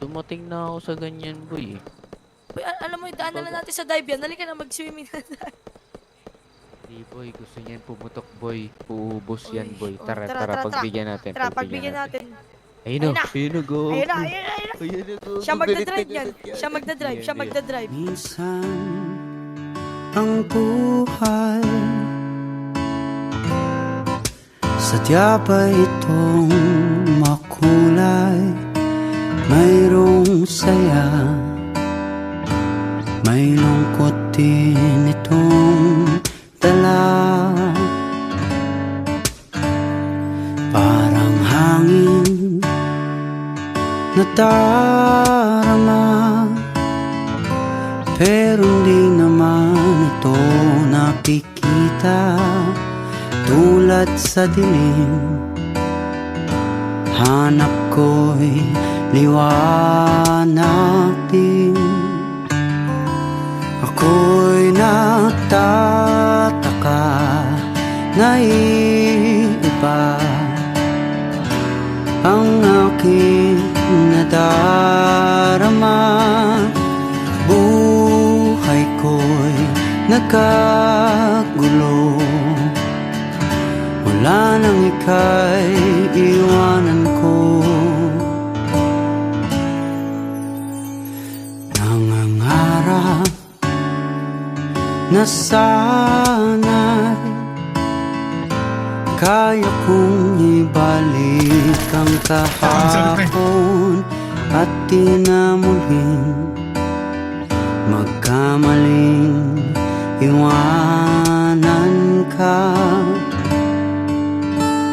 Dumating na ako sa ganyan, boy. Boy, alam mo, daan na lang natin sa dive yan. Halika na, mag-swimming na tayo. Hindi, boy. Gusto niyan pumutok, boy. Uubos yan, Uy, boy. oh, Tara, tara, tara. tara, tara. Pagbigyan natin. Tara, Pagbigyan pagbigyan natin. natin. Ayun Ayun o. na. Ayun o, go. Ayun na, ayun na, ayun na. Ayun na, go. Siya Galit na magdadrive yan. galit yan. Siya magdadrive, siya Hindi. magdadrive. Minsan ang buhay sadya ba itong makulay? Mayroong saya, may lungkot din itong dala. Parang hangin na darama, pero hindi naman ito nakikita. Tulad sa dilim, hanap ko'y liwanag din. Ako'y nagtataka na iba ang aking nadarama. Buhay ko'y nagkagulo, wala nang ika'y iwanan ko. Nangangarap na sana'y kaya kong ibalik ang kahapon at di na muling magkamaling iwanan ka.